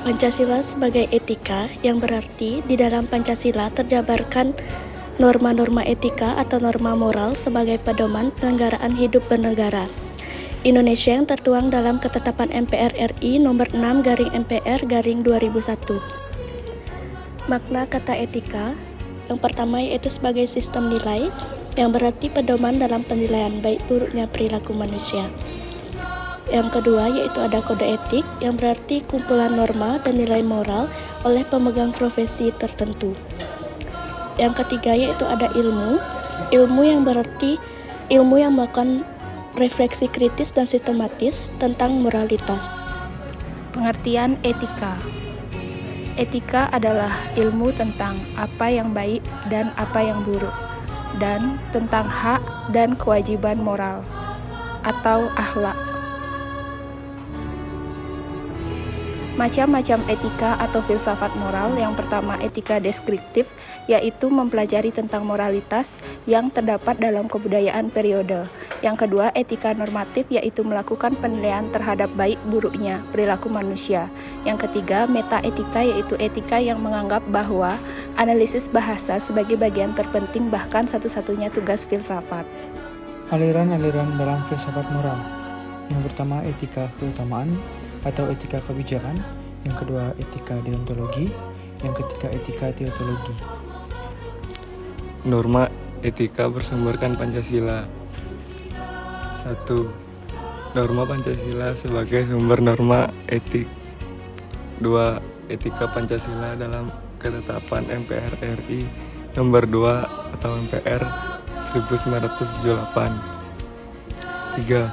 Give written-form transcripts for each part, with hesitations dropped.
Pancasila sebagai etika yang berarti di dalam Pancasila terjabarkan norma-norma etika atau norma moral sebagai pedoman penyelenggaraan hidup bernegara. Indonesia yang tertuang dalam Ketetapan MPR RI nomor 6/MPR/2001. Makna kata etika yang pertama yaitu sebagai sistem nilai yang berarti pedoman dalam penilaian baik buruknya perilaku manusia. Yang kedua yaitu ada kode etik yang berarti kumpulan norma dan nilai moral oleh pemegang profesi tertentu. Yang ketiga yaitu ada ilmu yang berarti ilmu yang melakukan refleksi kritis dan sistematis tentang moralitas. Pengertian etika. Etika adalah ilmu tentang apa yang baik dan apa yang buruk, dan tentang hak dan kewajiban moral atau akhlak. Macam-macam etika atau filsafat moral. Yang pertama, etika deskriptif, yaitu mempelajari tentang moralitas yang terdapat dalam kebudayaan periode. Yang kedua, etika normatif, yaitu melakukan penilaian terhadap baik buruknya perilaku manusia. Yang ketiga, metaetika, yaitu etika yang menganggap bahwa analisis bahasa sebagai bagian terpenting bahkan satu-satunya tugas filsafat. Aliran-aliran dalam filsafat moral. Yang pertama, etika keutamaan atau etika kebijakan. Yang kedua, etika deontologi. Yang ketiga, etika teotologi. Norma etika bersumberkan Pancasila. 1. Norma Pancasila sebagai sumber norma etik. 2. Etika Pancasila dalam Ketetapan MPR RI nomor 2 atau MPR 1978. 3.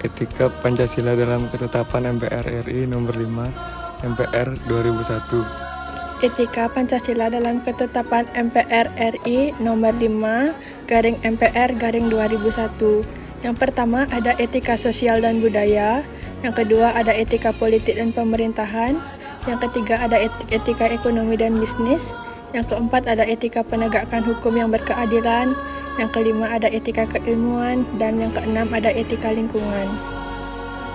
Etika Pancasila dalam Ketetapan MPR RI nomor 5 MPR 2001. Etika Pancasila dalam Ketetapan MPR RI nomor 5/MPR/2001. Yang pertama ada etika sosial dan budaya, yang kedua ada etika politik dan pemerintahan, yang ketiga ada etika ekonomi dan bisnis, yang keempat ada etika penegakan hukum yang berkeadilan, yang kelima ada etika keilmuan, dan yang keenam ada etika lingkungan.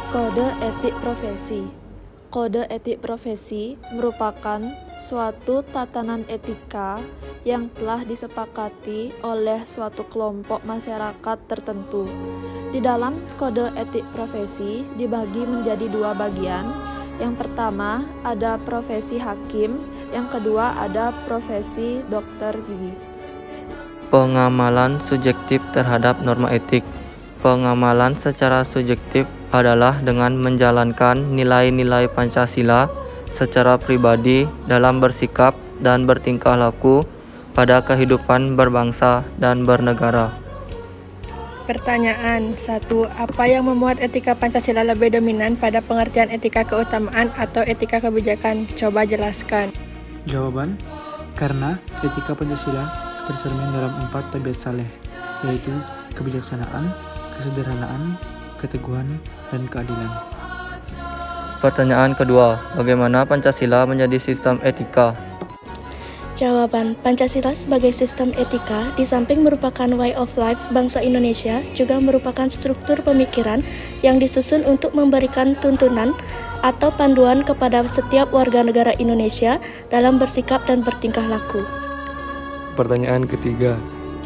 Kode etik profesi. Kode etik profesi merupakan suatu tatanan etika yang telah disepakati oleh suatu kelompok masyarakat tertentu. Di dalam kode etik profesi dibagi menjadi dua bagian. Yang pertama ada profesi hakim, yang kedua ada profesi dokter gigi. Pengamalan subjektif terhadap norma etik. Pengamalan secara subjektif adalah dengan menjalankan nilai-nilai Pancasila secara pribadi dalam bersikap dan bertingkah laku pada kehidupan berbangsa dan bernegara. Pertanyaan 1. Apa yang membuat etika Pancasila lebih dominan pada pengertian etika keutamaan atau etika kebijakan? Coba jelaskan. Jawaban, karena etika Pancasila tercermin dalam 4 tabiat saleh, yaitu kebijaksanaan, kesederhanaan, keteguhan, dan keadilan. Pertanyaan kedua, bagaimana Pancasila menjadi sistem etika? Jawaban, Pancasila sebagai sistem etika di samping merupakan way of life bangsa Indonesia juga merupakan struktur pemikiran yang disusun untuk memberikan tuntunan atau panduan kepada setiap warga negara Indonesia dalam bersikap dan bertingkah laku. Pertanyaan ketiga,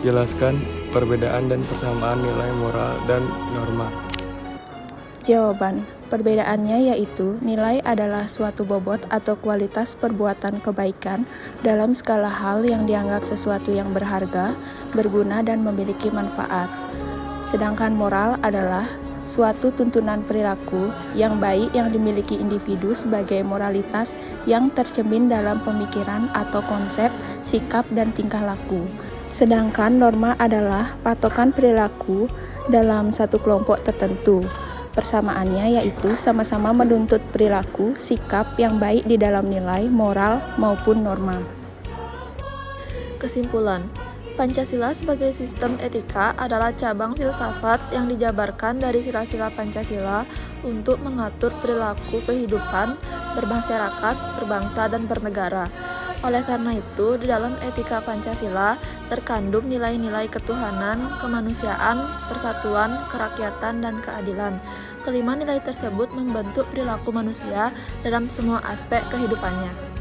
jelaskan perbedaan dan persamaan nilai moral dan norma. Jawaban, perbedaannya yaitu nilai adalah suatu bobot atau kualitas perbuatan kebaikan dalam skala hal yang dianggap sesuatu yang berharga, berguna, dan memiliki manfaat. Sedangkan moral adalah suatu tuntunan perilaku yang baik yang dimiliki individu sebagai moralitas yang tercermin dalam pemikiran atau konsep, sikap, dan tingkah laku. Sedangkan norma adalah patokan perilaku dalam satu kelompok tertentu. Persamaannya yaitu sama-sama menuntut perilaku, sikap yang baik di dalam nilai, moral, maupun norma. Kesimpulan, Pancasila sebagai sistem etika adalah cabang filsafat yang dijabarkan dari sila-sila Pancasila untuk mengatur perilaku kehidupan, bermasyarakat, berbangsa, dan bernegara. Oleh karena itu, di dalam etika Pancasila terkandung nilai-nilai ketuhanan, kemanusiaan, persatuan, kerakyatan, dan keadilan. Kelima nilai tersebut membentuk perilaku manusia dalam semua aspek kehidupannya.